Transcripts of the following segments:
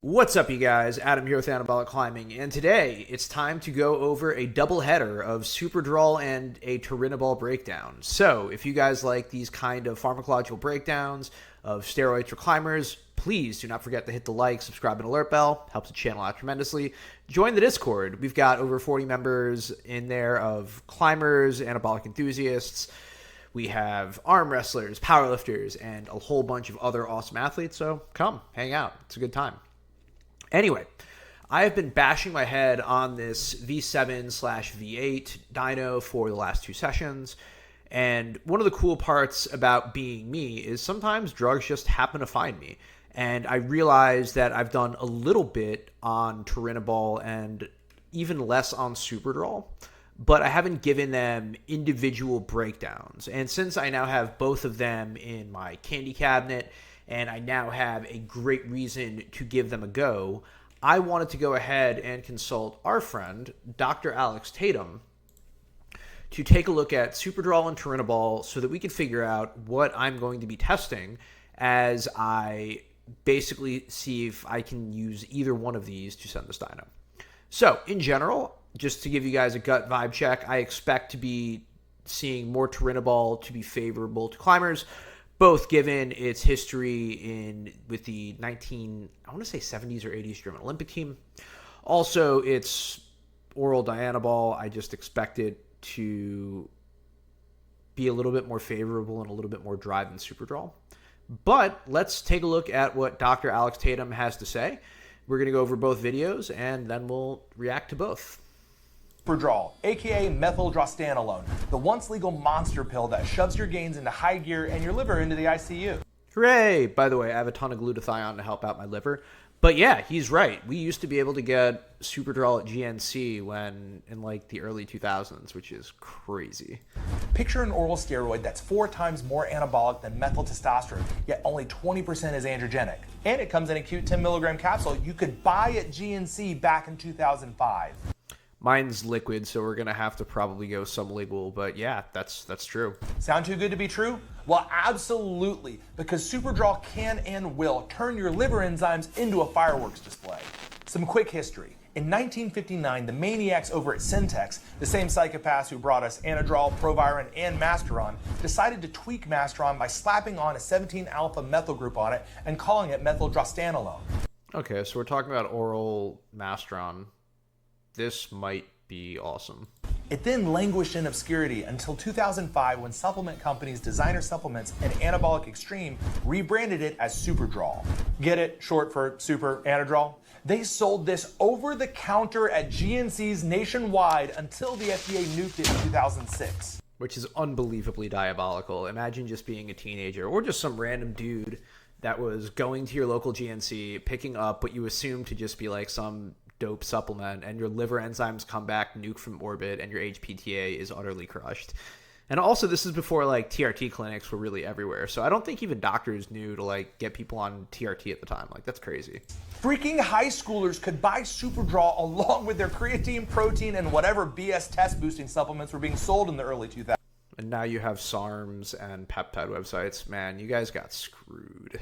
What's up, you guys? Adam here with Anabolic Climbing, and today it's time to go over a double header of superdrol and a Turinabol breakdown. So, if you guys like these kind of pharmacological breakdowns of steroids for climbers, please do not forget to hit the like, subscribe, and alert bell. Helps the channel out tremendously. Join the Discord. We've got over 40 members in there of climbers, anabolic enthusiasts. We have arm wrestlers, powerlifters, and a whole bunch of other awesome athletes. So come, hang out. It's a good time. Anyway, I have been bashing my head on this V7/V8 dyno for the last two sessions. And one of the cool parts about being me is sometimes drugs just happen to find me. And I realized that I've done a little bit on Turinabol and even less on superdrol, but I haven't given them individual breakdowns. And since I now have both of them in my candy cabinet, and I now have a great reason to give them a go, I wanted to go ahead and consult our friend, Dr. Alex Tatum, to take a look at superdrol and Turinabol so that we can figure out what I'm going to be testing as I basically see if I can use either one of these to send this dyno. So, in general, just to give you guys a gut vibe check, I expect to be seeing more Turinabol to be favorable to climbers, both given its history with the 70s or 80s German Olympic team. Also, its oral dianabol, I just expect it to be a little bit more favorable and a little bit more dry than superdrol. But let's take a look at what Dr. Alex Tatum has to say. We're going to go over both videos, and then we'll react to both. Superdrol, aka methyldrastanolone, the once legal monster pill that shoves your gains into high gear and your liver into the ICU. Hooray! By the way, I have a ton of glutathione to help out my liver. But yeah, he's right. We used to be able to get superdrol at GNC in like the early 2000s, which is crazy. Picture an oral steroid that's 4 times more anabolic than methyltestosterone, yet only 20% is androgenic. And it comes in a cute 10 milligram capsule you could buy at GNC back in 2005. Mine's liquid, so we're going to have to probably go sublingual, but yeah, that's true. Sound too good to be true? Well, absolutely, because superdrol can and will turn your liver enzymes into a fireworks display. Some quick history. In 1959, the maniacs over at Syntex, the same psychopaths who brought us Anadrol, Proviron, and Masteron, decided to tweak Masteron by slapping on a 17-alpha methyl group on it and calling it methyldrastanolone. Okay, so we're talking about oral Masteron. This might be awesome. It then languished in obscurity until 2005 when supplement companies Designer Supplements and Anabolic Extreme rebranded it as Superdrol. Get it? Short for Super Anadrol? They sold this over the counter at GNC's nationwide until the FDA nuked it in 2006. Which is unbelievably diabolical. Imagine just being a teenager or just some random dude that was going to your local GNC, picking up what you assume to just be like some dope supplement, and your liver enzymes come back nuke from orbit and your HPTA is utterly crushed. And also, this is before like TRT clinics were really everywhere, so I don't think even doctors knew to like get people on TRT at the time. Like, that's crazy. Freaking high schoolers could buy superdrol along with their creatine, protein, and whatever BS test boosting supplements were being sold in the early 2000s. And now you have SARMs and peptide websites. Man, you guys got screwed.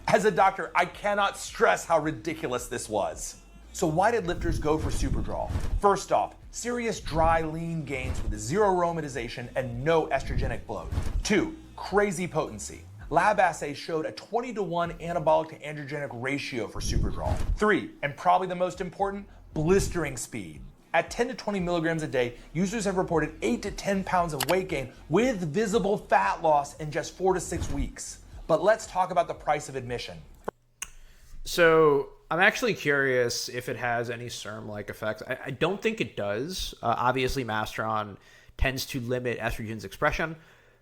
As a doctor, I cannot stress how ridiculous this was. So why did lifters go for superdrol? First off, serious dry, lean gains with zero aromatization and no estrogenic bloat. 2, crazy potency. Lab assays showed a 20-to-1 anabolic to androgenic ratio for superdrol. 3, and probably the most important, blistering speed. At 10 to 20 milligrams a day, users have reported 8 to 10 pounds of weight gain with visible fat loss in just 4 to 6 weeks. But let's talk about the price of admission. So I'm actually curious if it has any SERM-like effects. I don't think it does. Obviously, Masteron tends to limit estrogen's expression,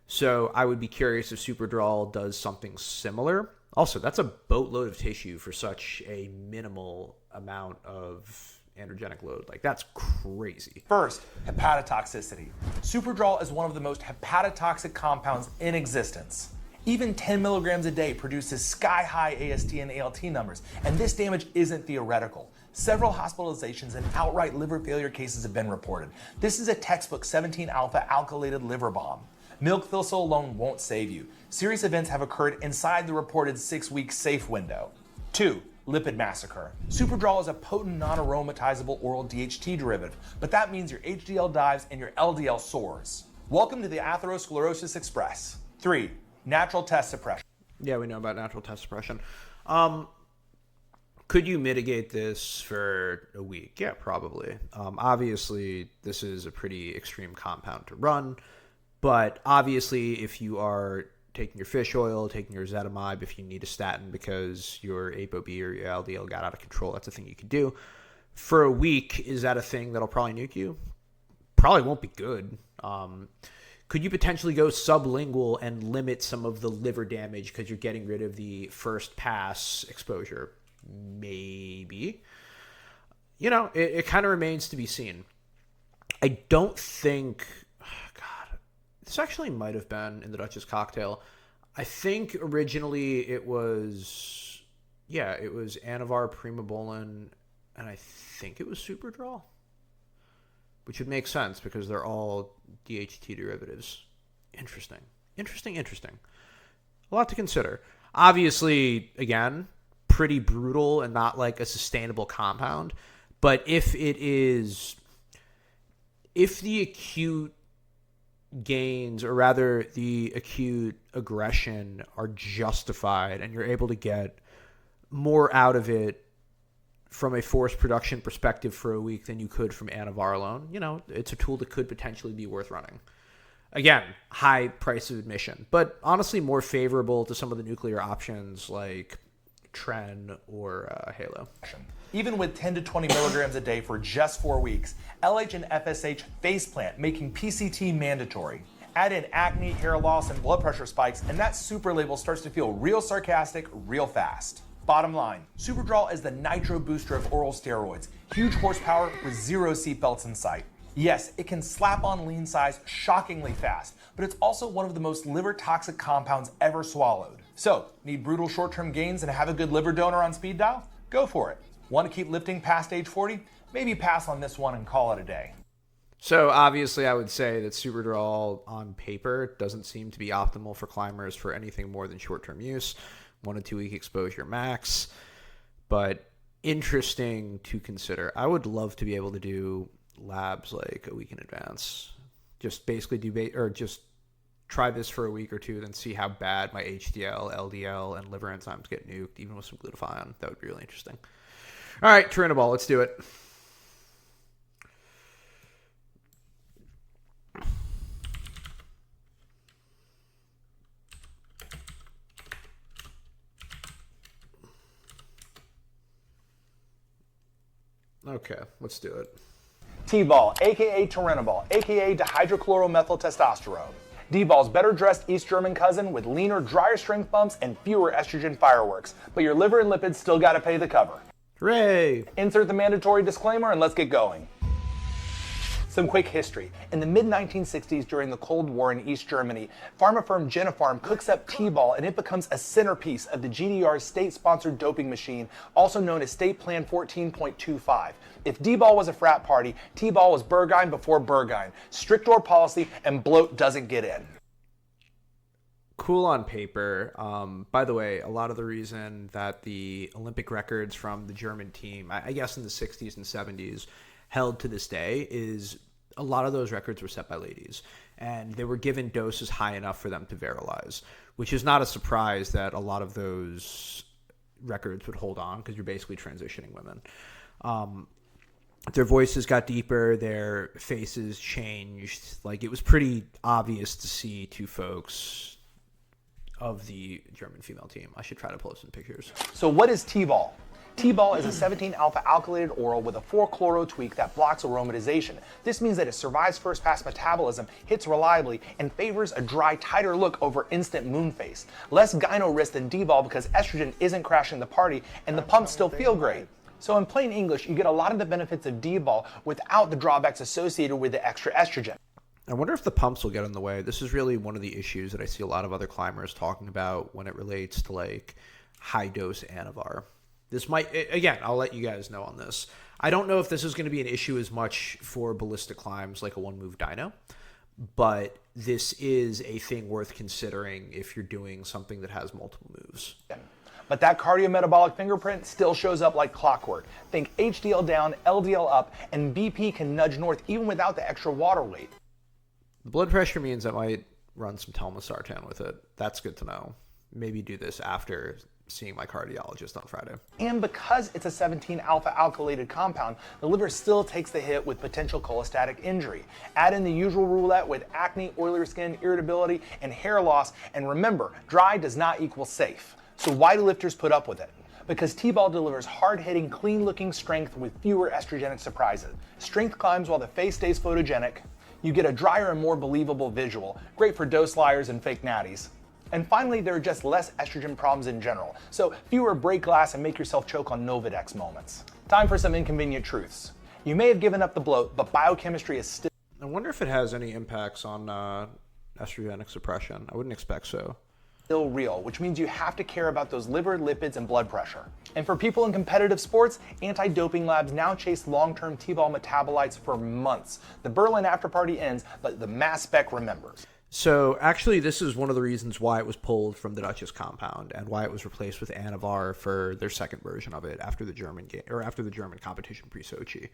so I would be curious if superdrol does something similar. Also, that's a boatload of tissue for such a minimal amount of androgenic load. Like, that's crazy. First, hepatotoxicity. Superdrol is one of the most hepatotoxic compounds in existence. Even 10 milligrams a day produces sky-high AST and ALT numbers, and this damage isn't theoretical. Several hospitalizations and outright liver failure cases have been reported. This is a textbook 17-alpha alkylated liver bomb. Milk thistle alone won't save you. Serious events have occurred inside the reported 6-week safe window. 2. lipid massacre. Superdrol is a potent non-aromatizable oral DHT derivative, but that means your HDL dives and your LDL soars. Welcome to the Atherosclerosis Express. 3. Natural test suppression. Yeah, we know about natural test suppression. Could you mitigate this for a week? Yeah, probably. Obviously, this is a pretty extreme compound to run, but obviously, if you are taking your fish oil, taking your ezetimibe, if you need a statin because your ApoB or your LDL got out of control, that's a thing you could do. For a week, is that a thing that'll probably nuke you? Probably won't be good. Could you potentially go sublingual and limit some of the liver damage because you're getting rid of the first pass exposure? Maybe. You know, it kind of remains to be seen. I don't think... God, this actually might have been in the Dutchess cocktail. I think originally it was... Yeah, it was Anavar, Primobolan, and I think it was Superdrol. Which would make sense because they're all DHT derivatives. Interesting. A lot to consider. Obviously, again, pretty brutal and not like a sustainable compound. But if the acute gains, or rather the acute aggression, are justified and you're able to get more out of it from a force production perspective for a week than you could from Anavar alone, you know, it's a tool that could potentially be worth running. Again, high price of admission, but honestly more favorable to some of the nuclear options like Tren or Halo. Even with 10 to 20 milligrams a day for just 4 weeks, LH and FSH faceplant, making PCT mandatory. Add in acne, hair loss, and blood pressure spikes, and that super label starts to feel real sarcastic real fast. Bottom line, Superdrol is the nitro booster of oral steroids. Huge horsepower with 0 seatbelts in sight. Yes, it can slap on lean size shockingly fast, but it's also one of the most liver toxic compounds ever swallowed. So, need brutal short-term gains and have a good liver donor on speed dial? Go for it. Want to keep lifting past age 40? Maybe pass on this one and call it a day. So obviously I would say that Superdrol on paper doesn't seem to be optimal for climbers for anything more than short-term use. 1 to 2 week exposure max, but interesting to consider. I would love to be able to do labs like a week in advance. Just basically just try this for a week or two, then see how bad my HDL, LDL, and liver enzymes get nuked, even with some glutathione. That would be really interesting. All right, Turinabol, let's do it. Okay, let's do it. Tbol, aka Turinabol, aka dihydrochloromethyltestosterone. Dbol's better dressed East German cousin with leaner, drier strength bumps and fewer estrogen fireworks, but your liver and lipids still gotta pay the cover. Hooray! Insert the mandatory disclaimer and let's get going. Some quick history. In the mid-1960s, during the Cold War in East Germany, pharma firm Genopharm cooks up Tbol and it becomes a centerpiece of the GDR's state-sponsored doping machine, also known as State Plan 14.25. If D-ball was a frat party, T-ball was Burgine before Burgine. Strict door policy and bloat doesn't get in. Cool on paper. By the way, a lot of the reason that the Olympic records from the German team, I guess in the 60s and 70s, held to this day is a lot of those records were set by ladies, and they were given doses high enough for them to virilize, which is not a surprise that a lot of those records would hold on because you're basically transitioning women. Their voices got deeper, their faces changed. Like, it was pretty obvious to see two folks of the German female team. I should try to post some pictures. So what is Tbol? Tbol is a 17-alpha alkylated oral with a 4-chloro tweak that blocks aromatization. This means that it survives first-pass metabolism, hits reliably, and favors a dry, tighter look over instant moon face. Less gyno risk than Tbol because estrogen isn't crashing the party, and the pumps still feel great. So in plain English, you get a lot of the benefits of Tbol without the drawbacks associated with the extra estrogen. I wonder if the pumps will get in the way. This is really one of the issues that I see a lot of other climbers talking about when it relates to like high-dose Anavar. This might, again, I'll let you guys know on this. I don't know if this is going to be an issue as much for ballistic climbs like a one-move dyno, but this is a thing worth considering if you're doing something that has multiple moves. But that cardiometabolic fingerprint still shows up like clockwork. Think HDL down, LDL up, and BP can nudge north even without the extra water weight. The blood pressure means I might run some telmisartan with it. That's good to know. Maybe do this after seeing my cardiologist on Friday. And because it's a 17-alpha alkylated compound, the liver still takes the hit with potential cholestatic injury. Add in the usual roulette with acne, oilier skin, irritability, and hair loss, and remember, dry does not equal safe. So why do lifters put up with it? Because Tbol delivers hard-hitting, clean-looking strength with fewer estrogenic surprises. Strength climbs while the face stays photogenic. You get a drier and more believable visual, great for dose liars and fake natties. And finally, there are just less estrogen problems in general, so fewer break glass and make yourself choke on Novadex moments. Time for some inconvenient truths. You may have given up the bloat, but biochemistry is still... I wonder if it has any impacts on estrogenic suppression. I wouldn't expect so. Still real, which means you have to care about those liver, lipids, and blood pressure. And for people in competitive sports, anti-doping labs now chase long-term Tbol metabolites for months. The Berlin after-party ends, but the mass spec remembers. So actually, this is one of the reasons why it was pulled from the Duchess compound and why it was replaced with Anavar for their second version of it after the German game or after the German competition pre-Sochi.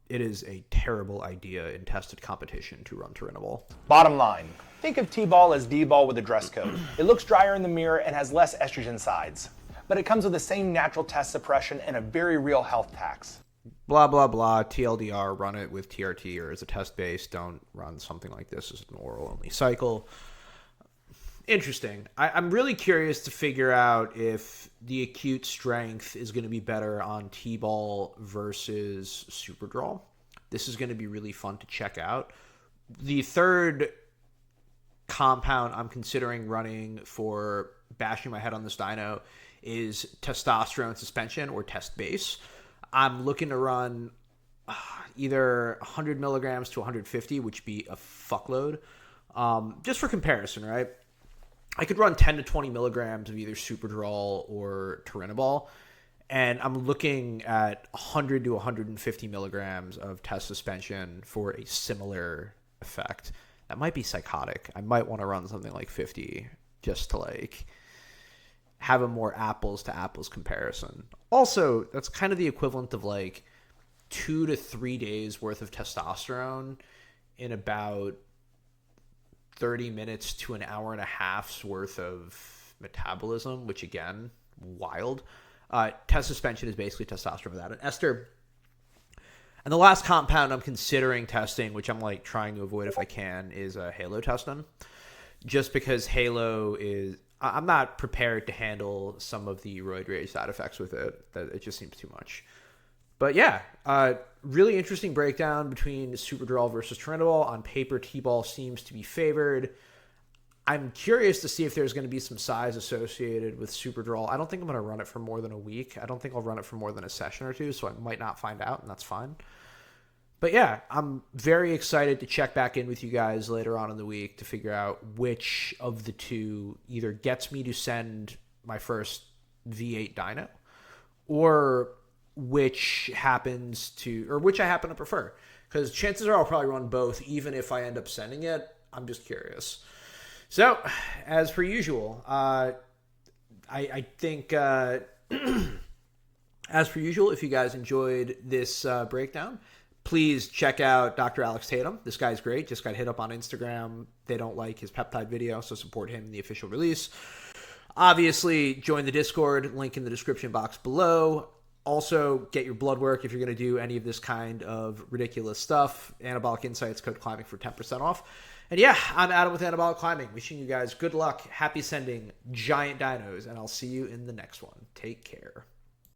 It is a terrible idea in tested competition to run Turinabol. Bottom line, think of Tbol as D-ball with a dress code. It looks drier in the mirror and has less estrogen sides, but it comes with the same natural test suppression and a very real health tax. Blah, blah, blah, TLDR, run it with TRT or as a test base. Don't run something like this as an oral-only cycle. Interesting. I'm really curious to figure out if the acute strength is going to be better on Tbol versus superdrol. This is going to be really fun to check out. The third compound I'm considering running for bashing my head on this dyno is testosterone suspension or test base. I'm looking to run either 100 milligrams to 150, which would be a fuckload. Just for comparison, right? I could run 10 to 20 milligrams of either superdrol or Turinabol, and I'm looking at 100 to 150 milligrams of test suspension for a similar effect. That might be psychotic. I might want to run something like 50 just to have a more apples to apples comparison. Also, that's kind of the equivalent of 2 to 3 days worth of testosterone in about 30 minutes to an hour and a half's worth of metabolism, which again, wild. Test suspension is basically testosterone without an ester. And the last compound I'm considering testing, which I'm trying to avoid if I can, is halo testing. Just because halo is... I'm not prepared to handle some of the roid rage side effects with it. That it just seems too much. But yeah, really interesting breakdown between superdrol versus Turinabol. On paper, Tbol seems to be favored. I'm curious to see if there's going to be some size associated with superdrol. I don't think I'm going to run it for more than a week. I don't think I'll run it for more than a session or two, so I might not find out, and that's fine. But yeah, I'm very excited to check back in with you guys later on in the week to figure out which of the two either gets me to send my first V8 dyno or which I happen to prefer. Because chances are I'll probably run both, even if I end up sending it. I'm just curious. So, as per usual, I think... as per usual, if you guys enjoyed this breakdown, please check out Dr. Alex Tatum. This guy's great. Just got hit up on Instagram. They don't like his peptide video, so support him in the official release. Obviously, join the Discord. Link in the description box below. Also, get your blood work if you're going to do any of this kind of ridiculous stuff. Anabolic Insights, code climbing for 10% off. And yeah, I'm Adam with Anabolic Climbing. Wishing you guys good luck. Happy sending giant dynos, and I'll see you in the next one. Take care.